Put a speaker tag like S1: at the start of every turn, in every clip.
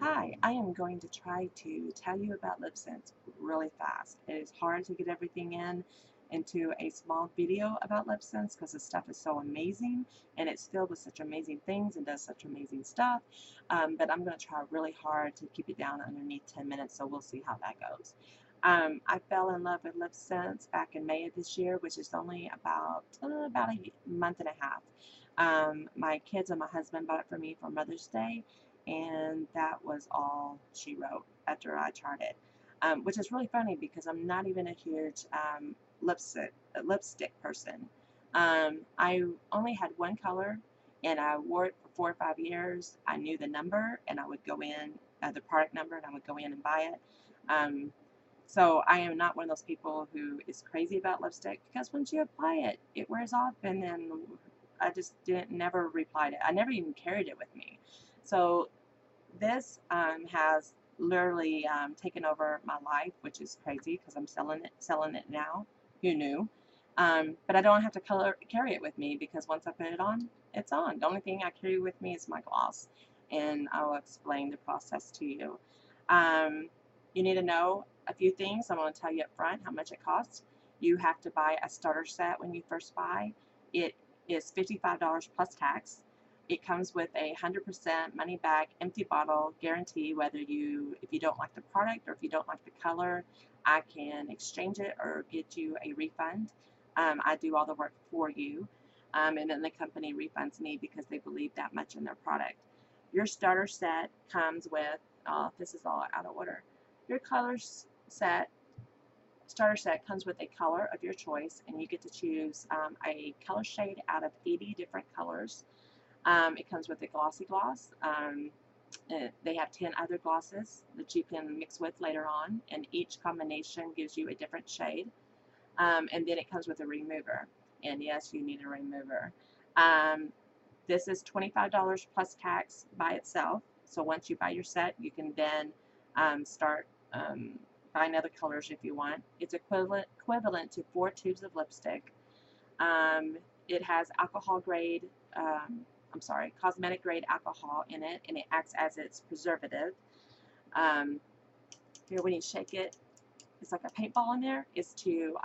S1: Hi, I am going to try to tell you about LipSense really fast. It is hard to get everything into a small video about LipSense because the stuff is so amazing and it's filled with such amazing things and does such amazing stuff. But I'm going to try really hard to keep it down underneath 10 minutes, so we'll see how that goes. I fell in love with LipSense back in May of this year, which is only about a month and a half. My kids and my husband bought it for me for Mother's Day, and that was all she wrote after I tried it, which is really funny because I'm not even a huge lipstick person. I only had one color, and I wore it for 4 or 5 years. I knew the number, and I would go in, the product number, and I would go in and buy it. So I am not one of those people who is crazy about lipstick because once you apply it, it wears off, and then I just didn't never replied it. I never even carried it with me. So this has literally taken over my life, which is crazy because I'm selling it now. Who knew? But I don't have to carry it with me because once I put it on, it's on. The only thing I carry with me is my gloss, and I'll explain the process to you. Um, you need to know a few things. I'm going to tell you up front how much it costs. You have to buy a starter set when you first buy. It is $55 plus tax. It comes with a 100% money back empty bottle guarantee. If you don't like the product or if you don't like the color, I can exchange it or get you a refund. I do all the work for you, and then the company refunds me because they believe that much in their product. Your starter set comes with, this is all out of order. Your set starter set comes with a color of your choice, and you get to choose a color shade out of 80 different colors. It comes with a glossy gloss. They have 10 other glosses that you can mix with later on, and each combination gives you a different shade. And then it comes with a remover, and yes, you need a remover. Um, this is $25 plus tax by itself. So once you buy your set, you can then start buying other colors if you want. It's equivalent to 4 tubes of lipstick. It has cosmetic grade alcohol in it, and it acts as its preservative. Here, when you shake it, it's like a paintball in there. Is to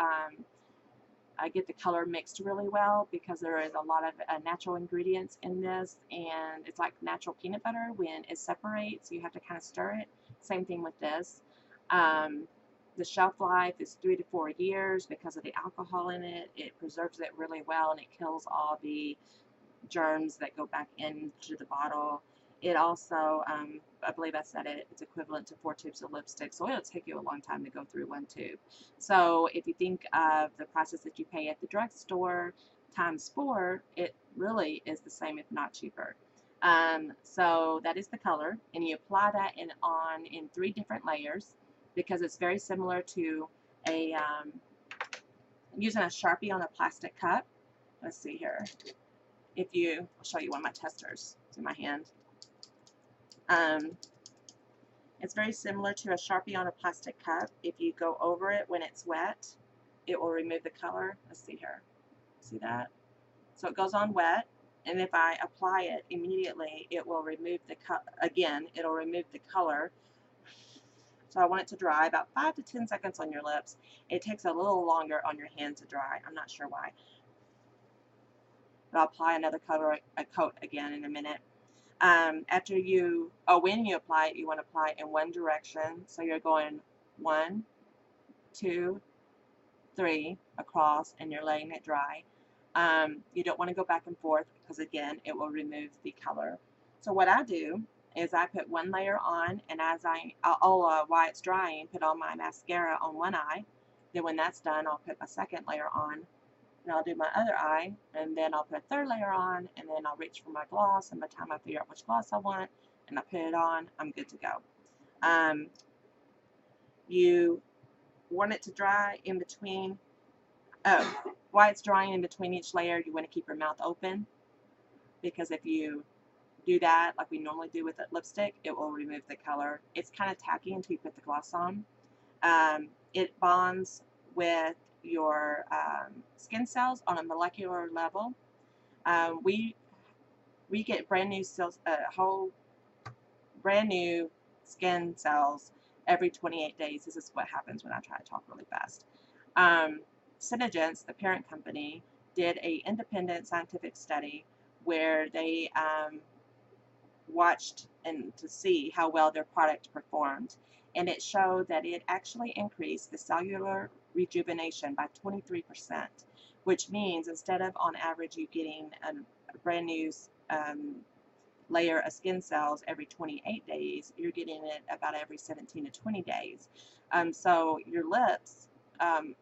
S1: get the color mixed really well because there is a lot of natural ingredients in this, and it's like natural peanut butter. When it separates, you have to kind of stir it. Same thing with this. The shelf life is 3 to 4 years because of the alcohol in it. It preserves it really well, and it kills all the germs that go back into the bottle. It also, I believe I said it, it's equivalent to 4 tubes of lipstick, so it'll take you a long time to go through 1 tube. So if you think of the prices that you pay at the drugstore times 4, it really is the same, if not cheaper. So that is the color, and you apply that in 3 different layers because it's very similar to using a Sharpie on a plastic cup. Let's see here. I'll show you one of my testers. It's in my hand. It's very similar to a Sharpie on a plastic cup. If you go over it when it's wet, it will remove the color. Let's see here. See that? So it goes on wet, and if I apply it immediately, it will remove it'll remove the color. So I want it to dry about 5 to 10 seconds on your lips. It takes a little longer on your hand to dry. I'm not sure why. But I'll apply another coat again in a minute. When you apply it, you want to apply it in one direction. So you're going 1, 2, 3 across, and you're letting it dry. You don't want to go back and forth because, again, it will remove the color. So what I do is I put one layer on, and while it's drying, put on my mascara on one eye. Then when that's done, I'll put my second layer on, and I'll do my other eye, and then I'll put a third layer on, and then I'll reach for my gloss, and by the time I figure out which gloss I want, and I put it on, I'm good to go. You want it to dry in between, while it's drying in between each layer, you want to keep your mouth open, because if you do that like we normally do with the lipstick, it will remove the color. It's kind of tacky until you put the gloss on. It bonds with your skin cells on a molecular level. We get brand new cells, whole brand new skin cells every 28 days. This is what happens when I try to talk really fast. Synergence, the parent company, did an independent scientific study where they watched and to see how well their product performed, and it showed that it actually increased the cellular rejuvenation by 23%, which means instead of on average you getting a brand new layer of skin cells every 28 days, you're getting it about every 17 to 20 days. So your lips, by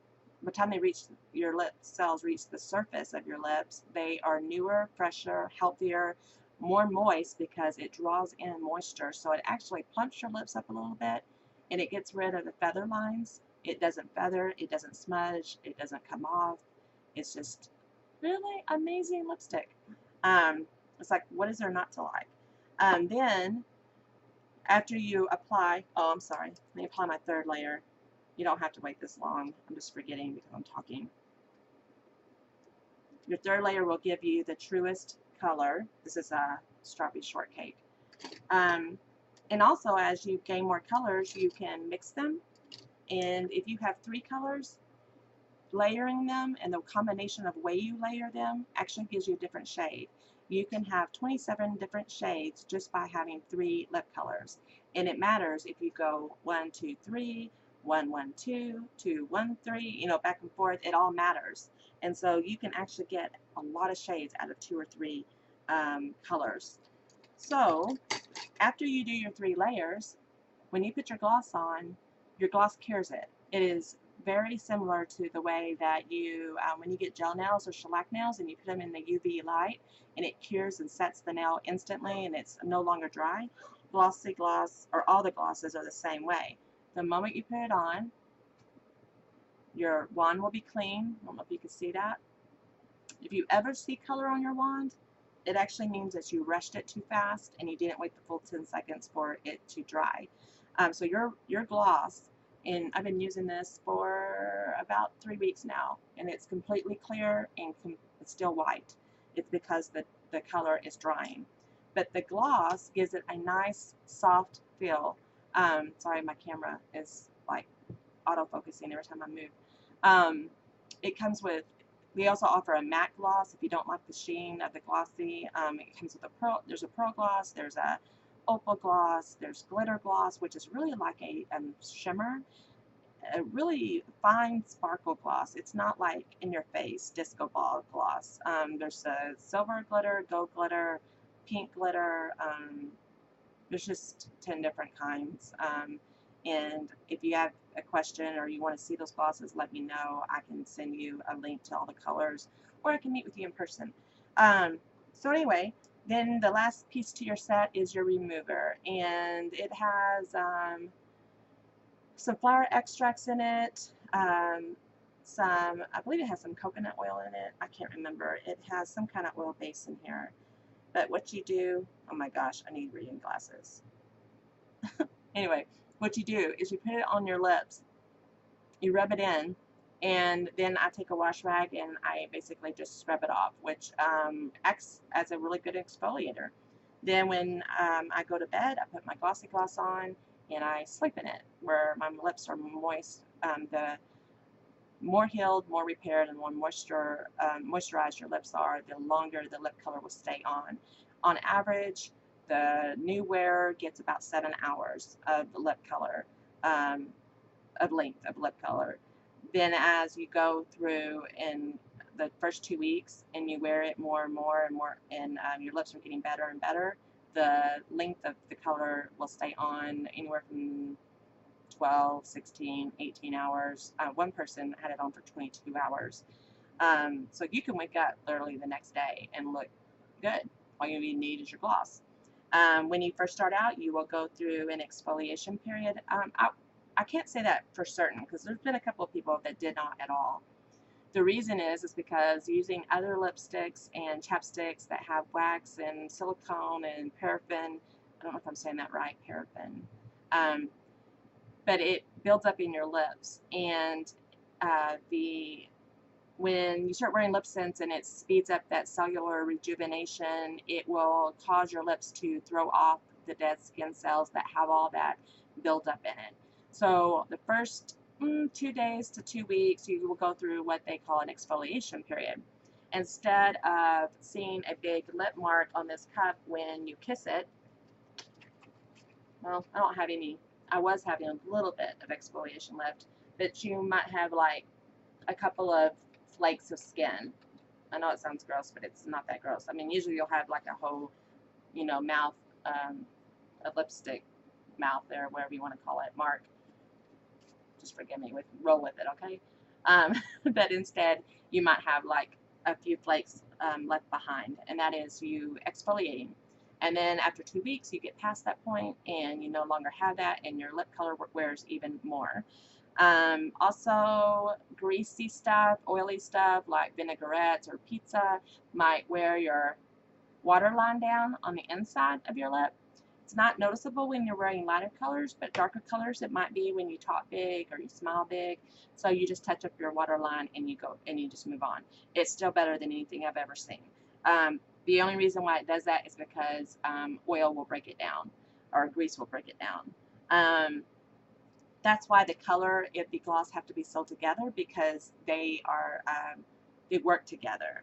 S1: the time they reach your lip cells reach the surface of your lips, they are newer, fresher, healthier, more moist because it draws in moisture. So it actually plumps your lips up a little bit, and it gets rid of the feather lines. It doesn't feather, it doesn't smudge, it doesn't come off. It's just really amazing lipstick. It's like, what is there not to like? Then after you apply, oh, I'm sorry, let me apply my third layer. You don't have to wait this long. I'm just forgetting because I'm talking. Your third layer will give you the truest color. This is a strawberry shortcake. And also, as you gain more colors, you can mix them. And if you have 3 colors, layering them and the combination of way you layer them actually gives you a different shade. You can have 27 different shades just by having 3 lip colors. And it matters if you go 1, 2, 3, 1, 1, 2, 2, 1, 3, you know, back and forth. It all matters. And so you can actually get a lot of shades out of 2 or 3 colors. So after you do your 3 layers, when you put your gloss on, your gloss cures it. It is very similar to the way that you, when you get gel nails or shellac nails and you put them in the UV light and it cures and sets the nail instantly and it's no longer dry. Glossy gloss, or all the glosses, are the same way. The moment you put it on, your wand will be clean. I don't know if you can see that. If you ever see color on your wand, it actually means that you rushed it too fast and you didn't wait the full 10 seconds for it to dry. So your gloss, and I've been using this for about 3 weeks now, and it's completely clear and it's still white. It's because the color is drying. But the gloss gives it a nice soft feel. Sorry, my camera is like autofocusing every time I move. It comes with, we also offer a matte gloss if you don't like the sheen of the glossy. It comes with a pearl, there's a pearl gloss, there's a opal gloss, there's glitter gloss, which is really like a shimmer, a really fine sparkle gloss. It's not like in your face disco ball gloss. There's a silver glitter, gold glitter, pink glitter. There's just 10 different kinds. And if you have a question or you want to see those glosses, let me know. I can send you a link to all the colors, or I can meet with you in person. So anyway, then the last piece to your set is your remover, and it has some flower extracts in it, I believe it has some coconut oil in it. I can't remember. It has some kind of oil base in here. But what you do, oh my gosh, I need reading glasses. Anyway, what you do is you put it on your lips, you rub it in, and then I take a wash rag and I basically just scrub it off, which acts as a really good exfoliator. Then when I go to bed, I put my glossy gloss on and I sleep in it, where my lips are moist. The more healed, more repaired, and more moisturized your lips are, the longer the lip color will stay on. On average, the new wearer gets about 7 hours of the lip color, of length of lip color. Then as you go through in the first 2 weeks and you wear it more and more and more, and your lips are getting better and better, the length of the color will stay on anywhere from 12, 16, 18 hours. One person had it on for 22 hours. So you can wake up literally the next day and look good. All you need is your gloss. When you first start out, you will go through an exfoliation period. I can't say that for certain because there's been a couple of people that did not at all. The reason is because using other lipsticks and chapsticks that have wax and silicone and paraffin, I don't know if I'm saying that right, paraffin, but it builds up in your lips, and when you start wearing LipSense and it speeds up that cellular rejuvenation, it will cause your lips to throw off the dead skin cells that have all that buildup in it. So the first 2 days to 2 weeks, you will go through what they call an exfoliation period. Instead of seeing a big lip mark on this cup when you kiss it, well, I don't have any. I was having a little bit of exfoliation left, but you might have like a couple of flakes of skin. I know it sounds gross, but it's not that gross. I mean, usually you'll have like a whole, mouth, a lipstick mouth there, whatever you want to call it, mark. Just forgive me, roll with it, okay? But instead, you might have like a few flakes left behind, and that is you exfoliating. And then after 2 weeks, you get past that point, and you no longer have that, and your lip color wears even more. Also, greasy stuff, oily stuff like vinaigrettes or pizza might wear your waterline down on the inside of your lip. It's not noticeable when you're wearing lighter colors, but darker colors it might be when you talk big or you smile big. So you just touch up your waterline and you just move on. It's still better than anything I've ever seen. The only reason why it does that is because oil will break it down, or grease will break it down. That's why the color of the gloss have to be sold together, because they work together.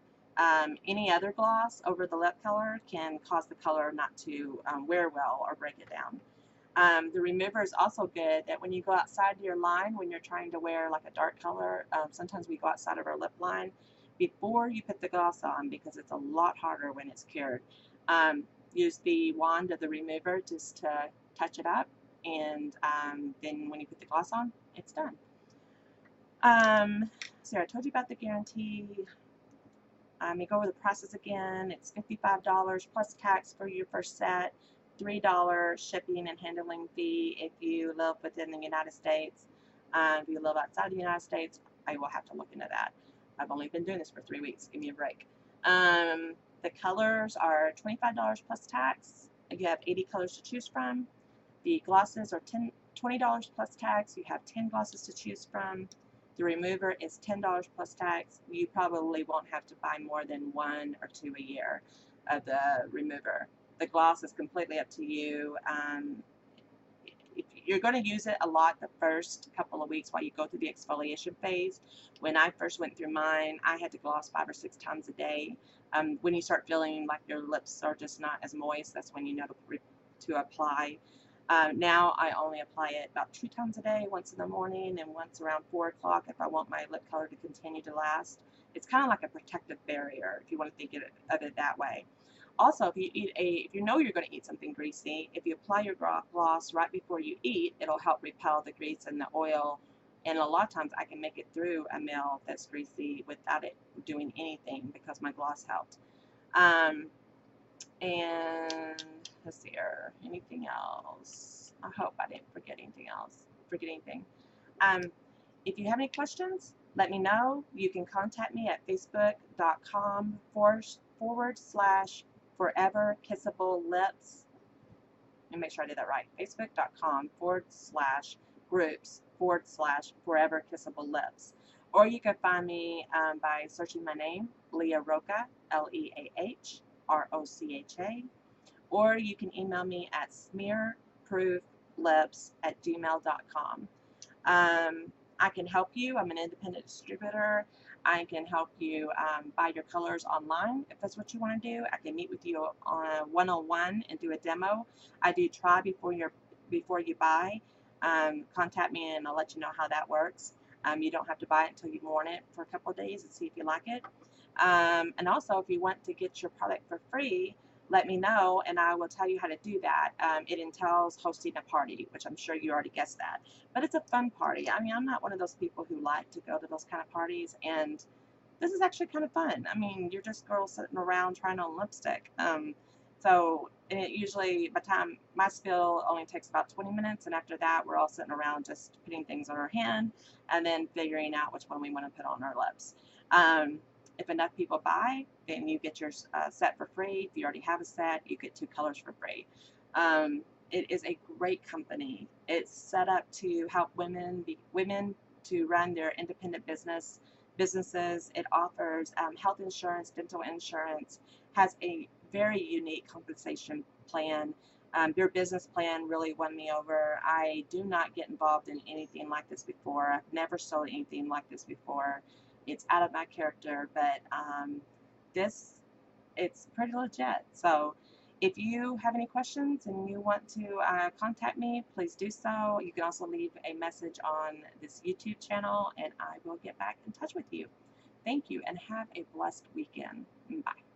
S1: Any other gloss over the lip color can cause the color not to wear well or break it down. The remover is also good that when you go outside your line, when you're trying to wear like a dark color, sometimes we go outside of our lip line before you put the gloss on, because it's a lot harder when it's cured. Use the wand of the remover just to touch it up, and then when you put the gloss on, it's done. So I told you about the guarantee. You go over the prices again. It's $55 plus tax for your first set, $3 shipping and handling fee if you live within the United States. If you live outside the United States, I will have to look into that. I've only been doing this for 3 weeks. Give me a break. The colors are $25 plus tax. You have 80 colors to choose from. The glosses are $20 plus tax. You have 10 glosses to choose from. The remover is $10 plus tax. You probably won't have to buy more than 1 or 2 a year of the remover. The gloss is completely up to you. If you're going to use it a lot the first couple of weeks while you go through the exfoliation phase. When I first went through mine, I had to gloss 5 or 6 times a day. When you start feeling like your lips are just not as moist, that's when you know to apply. Now I only apply it about 2 times a day, once in the morning and once around 4 o'clock if I want my lip color to continue to last. It's kind of like a protective barrier if you want to think of it that way. Also, if you know you're going to eat something greasy, if you apply your gloss right before you eat, it'll help repel the grease and the oil. And a lot of times I can make it through a meal that's greasy without it doing anything because my gloss helped. And let's see here, anything else? I hope I didn't forget anything else. If you have any questions, let me know. You can contact me at facebook.com/foreverkissable-lips. Let me make sure I did that right. facebook.com/groups/foreverkissable-lips. Or you can find me by searching my name, Leah Rocha, LEAHROCHA. Or you can email me at smearprooflips@gmail.com. I can help you. I'm an independent distributor. I can help you buy your colors online if that's what you want to do. I can meet with you on one-on-one and do a demo. I do try before you buy. Contact me and I'll let you know how that works. You don't have to buy it until you've worn it for a couple of days and see if you like it. And also, if you want to get your product for free, let me know and I will tell you how to do that. It entails hosting a party, which I'm sure you already guessed that. But it's a fun party. I mean, I'm not one of those people who like to go to those kind of parties, and this is actually kind of fun. I mean, you're just girls sitting around trying on lipstick. So it usually, by the time my spill only takes about 20 minutes, and after that, we're all sitting around just putting things on our hand and then figuring out which one we want to put on our lips. If enough people buy, then you get your set for free. If you already have a set, you get 2 colors for free. It is a great company. It's set up to help women to run their independent businesses. It offers health insurance, dental insurance, has a very unique compensation plan. Their business plan really won me over. I do not get involved in anything like this before. I've never sold anything like this before. It's out of my character, but this, it's pretty legit. So if you have any questions and you want to contact me, please do so. You can also leave a message on this YouTube channel and I will get back in touch with you. Thank you and have a blessed weekend. Bye.